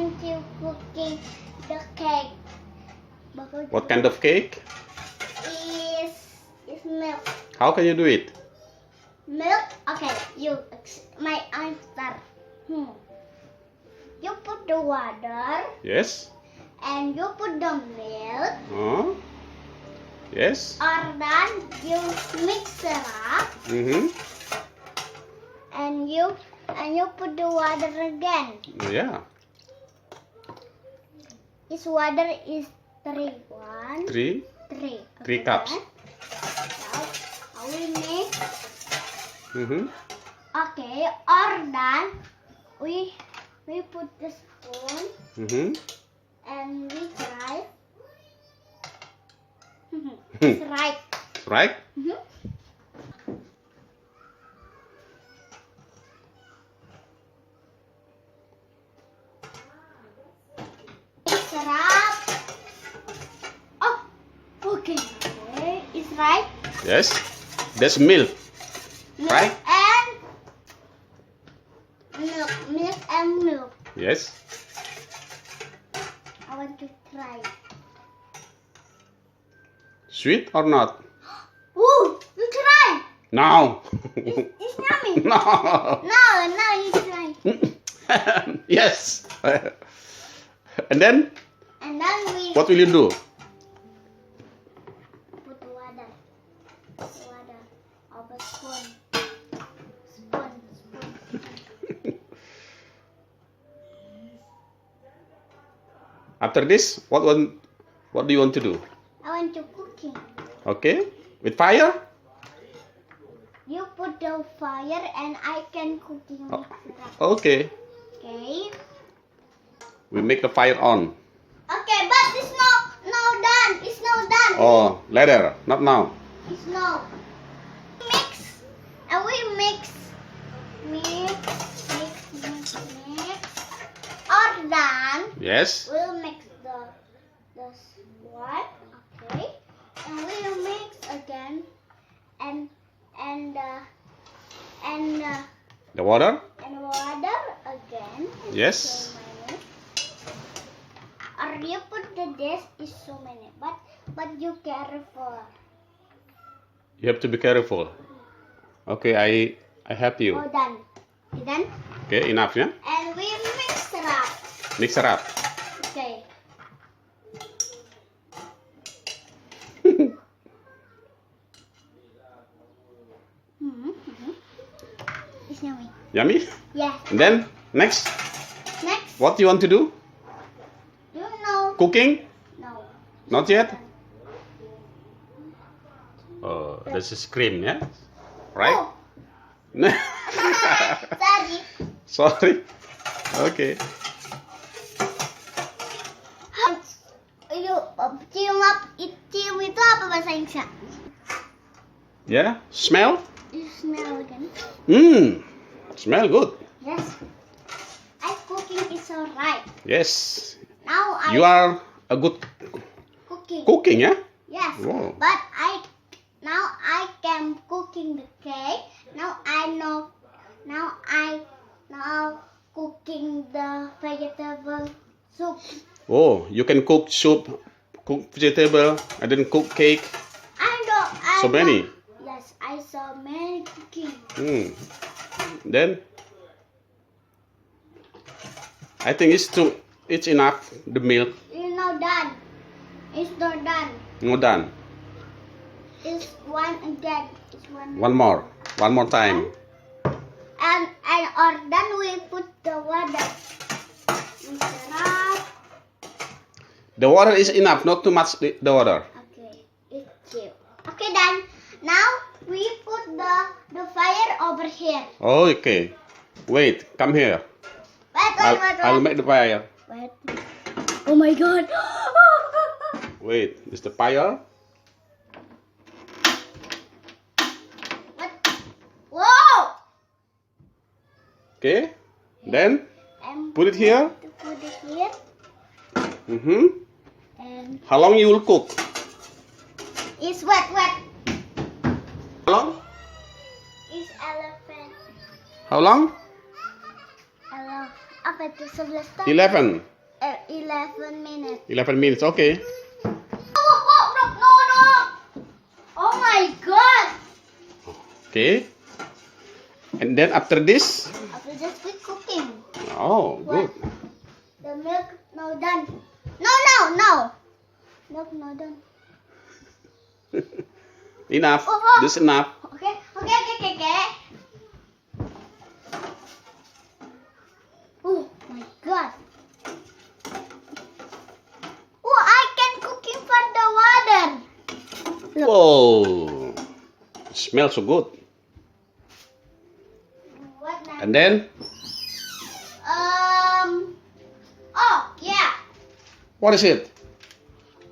going to cooking the cake. What kind of cake? Is milk. How can you do it? Milk. Okay, my answer. You put the water Yes. and you put the milk. Yes. Or then you mix it up and you put the water again. Yeah. This water is 3. 1, 3. 3. 3 cups. Now we mix. Okay, or then we put the spoon and we try. It's right. Right? It's right. Oh, okay. It's right. Yes. That's milk. Right? Milk and milk. Yes. I want to try. Sweet or not? Ooh, you try. No. It's yummy. No. No, you try. Yes. And then? And then we What will you do? put water over spoon. After this, what do you want to do? I want to cooking. Okay. With fire? You put the fire and I can cooking. Okay. Okay. We make the fire on. Okay, but it's not done. It's not done. Oh, later, not now. It's no. Mix. And we mix. Or then Yes. we'll mix the one. Okay. And we'll mix again. And The water? water again. Yes. So many. Or you put this is so many. But you careful. You have to be careful. Okay, I help you. Oh, done. You done? Okay, enough, yeah? And we mix it up. Mix it up. Okay. It's yummy. Yummy? Yes. And then, next, Next. what you want to do? You know. Cooking? No. Not yet? Oh, this is cream, yeah? Right? Oh. Sorry. Sorry. Okay. Cium itu apa bahasa Inggrisnya? Yeah? Smell? You smell again. Smell good. Yes. Cooking is alright. Yes. Now You are a good cooking, yeah? Yes. Wow. But now I can cooking the cake. Now I know. Now cooking the vegetable soup. Oh, you can cook soup, cook vegetable, and then cook cake. So many. Yes, I saw many cooking. Then I think it's enough, the milk. It's not done. It's not done. No done. It's one again. It's one. One more time. And or then we put the water. Mix it up. The water is enough, not too much the water. Okay, it's cute. Okay, then now we put the fire over here. Oh, okay. Wait, come here. Wait. I'll make the fire. Wait. Oh my God. Wait, is the fire? What? Whoa! Okay. Then And put it here. Put it here. And How long you will cook? it's wet. How long? It's elephant. How long? Apa itu 11 tahun? 11. 11 minutes. 11 minutes. Okay. Oh, no. Oh my God. Okay. And then after this? After just quit cooking. Oh, good. The milk no done. No. Milk no done. Enough. Oh. This enough. Okay. Oh my God. Oh, I can cooking for the water. Look. Whoa. Smells so good. What now? And then? Oh yeah. What is it?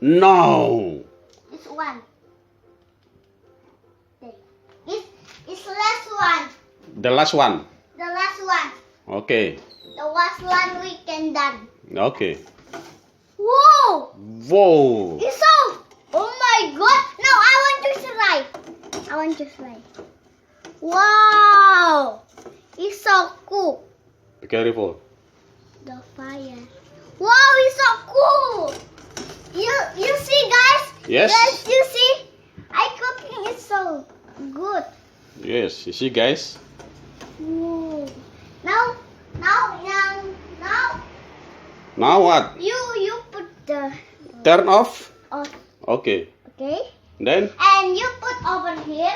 No. This one. It's last one. The last one. The last one. Okay. The last one we can done. Okay. Whoa! Whoa. It's so. Oh my God! No, I want to try. Wow! It's so cool. Be careful. The fire. Wow! It's so cool. You see, guys? Yes. Guys, you see? I cooking is so good. Yes. You see, guys? Whoa. Now. Now what? You put the Turn off. off, Okay. okay? Then? And you put over here.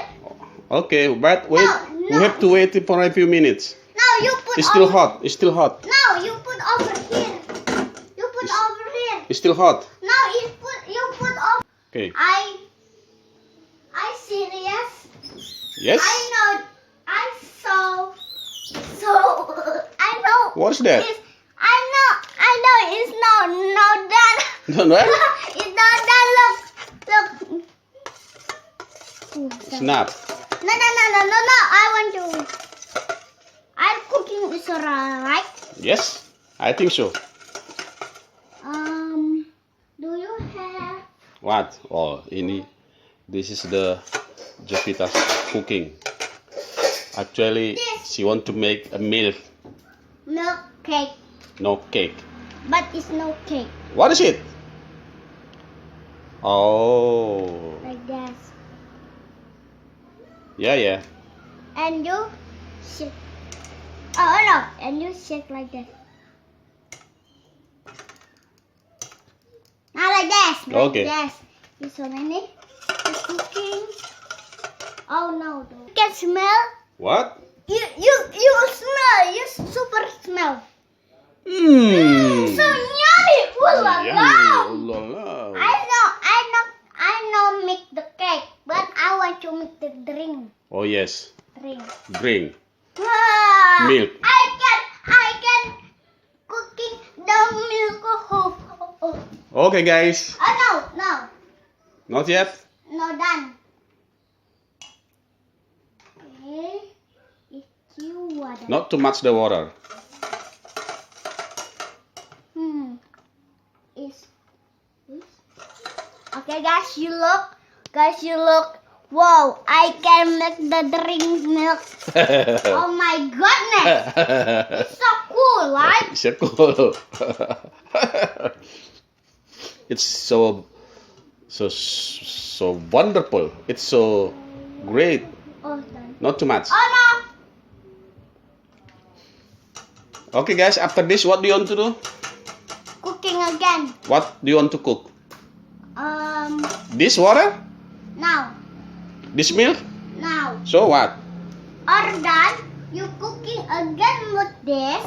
Okay. But wait. No. We have to wait for a few minutes. Now you put. It's still over, hot. It's still hot. Now you put over here. You put over here. It's still hot. Now you put over. Okay. I serious. Yes. I know. I know. What's that? I know. It's not done. No, no. It's not done. Look. It's not. No. I want to. I'm cooking is right. Yes. I think so. Do you have? What? Oh, this is the Jovita's cooking. Actually, she want to make a milk, Milk cake, no cake. but it's no cake What is it? Oh, like that. yeah. And you shake. Oh no! And you shake like that. Not like that. Like Okay. that. You so many. It's cooking. Oh no! You can smell. What? You smell. You super smell. Mmm. So yummy! Ooh la la! I know make the cake, but I want to make the drink. Oh yes. Drink. Ah, Milk. I can cooking the milk. Oh. Okay, guys. Oh no, Not yet. no done. Okay, it's you water. Not too much the water. It's okay, guys. You look. Whoa! I can make the drink milk. Oh my goodness! It's so cool, right? It's so cool. It's so wonderful. It's so great. Oh, done. Not too much. Oh no! Okay, guys. After this, what do you want to do? Cooking again. What do you want to cook? This water? Now. This milk? So what? Or done. You cooking again with this.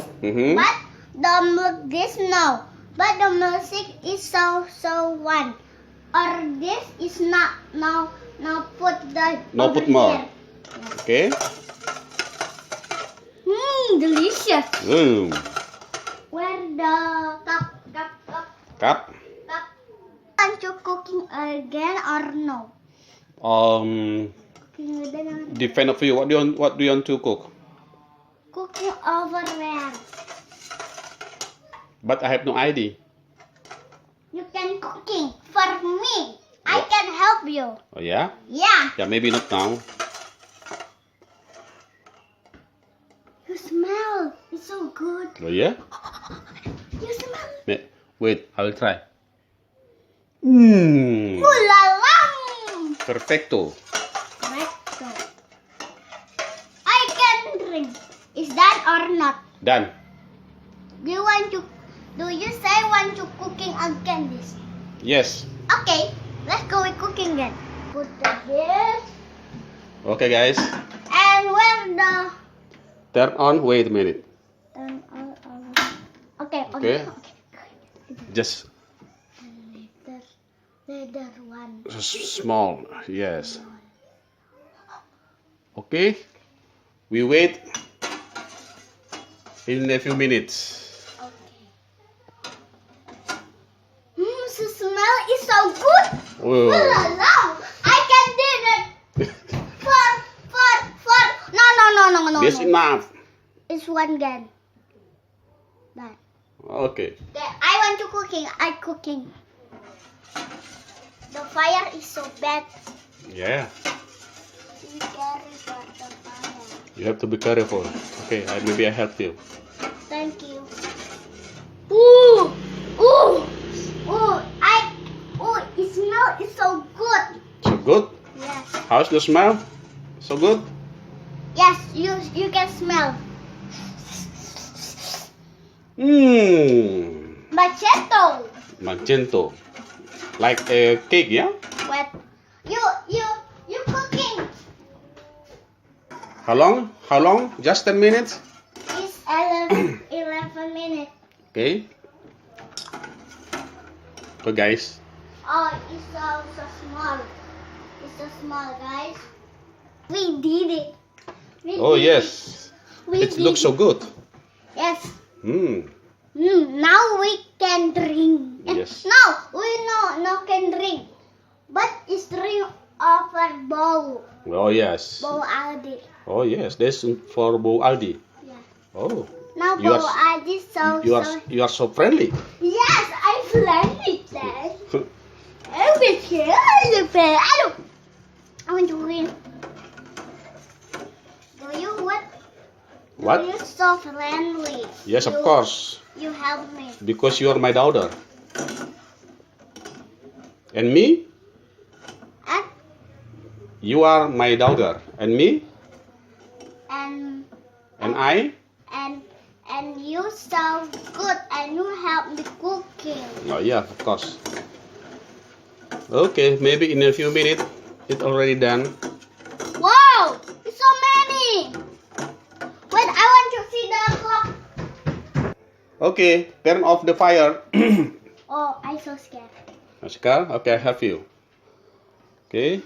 But the milk this no. But the music is so one. Or this is not now put the No, over put more. here. Okay. Delicious. Where the cup? Cup. Want you cooking again or no? Cooking again or no? Depend of you. What do you want to cook? Cooking over there. But I have no idea. You can cooking for me. I can help you. Oh yeah? Yeah. Yeah, maybe not now. You smell. It's so good. Oh yeah? You smell. Wait, I will try. Mmm. Ooh la la! Perfecto. Perfecto. I can drink. Is that or not? Done. Do you say want to cooking again this? Yes. Okay, let's go with cooking then. Put the this. Okay, guys. And where the Turn on. Wait a minute. turn on. Okay. Okay. Just Leather one. small. Yes. Okay. We wait in a few minutes. The smell is so good. Whoa. I can do it. For. No. That's enough. It's one again. That. Okay. Okay, I want to cooking. I cooking. The fire is so bad. Yeah. Be careful the fire. You have to be careful. Okay. Maybe I help you. Thank you. Ooh. It smells is so good. So good. Yes. How's the smell? So good. Yes, you can smell. Mmm. Magento. Magento. Like a cake, yeah? Wait. You cooking. How long? How long? Just 10 minutes? It's 11 minutes. Okay. So guys. Oh, it's so small. It's so small, guys. We did it. Oh yes. It did looks so good. Yes. Hmm. Now we can drink. Yes. No can drink. But it's drink over bowl. Oh yes. Bowl Aldi. Oh yes. That's for Bo Aldi. Yeah. Oh. Now You bowl are- Aldi so. You are so friendly. Yes, I planned it. Dad. I want to win. Do you what? What? You're so friendly. Yes, of course. You help me. Because you are my daughter. And me? And You are my daughter. And me? and And I? and you so good and you help me cooking. Oh yeah, of course. Okay, maybe in a few minutes it's already done. Wow, it's so many. Wait, I want to see the clock. Okay, turn off the fire. Oh, I'm so scared. Oscar, okay, I have you. Okay,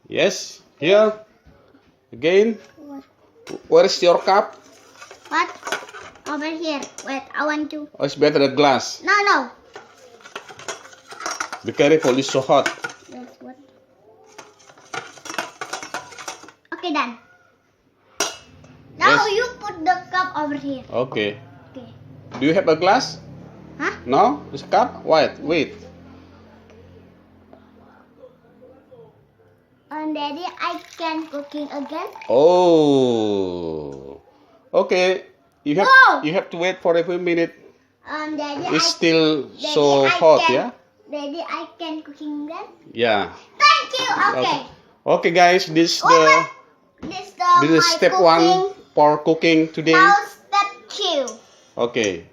yes, here. Again, where is your cup? What? Over here. Wait, I want to. Oh, it's better a glass. No. Be careful, it's so hot. That's what. Okay, done. Now Yes. you put the cup over here. Okay. Okay. Do you have a glass? Huh? No? It's a cup? Wait. And Daddy, I can cooking again. Oh. Okay. You Whoa! have to wait for a few minutes. Daddy, It's still Daddy, so I hot, can, yeah? Daddy, I can cooking again. Yeah. Thank you. Okay. Okay, guys, this Wait, the This this is my step cooking. 1 for cooking today. Now step 2. Okay.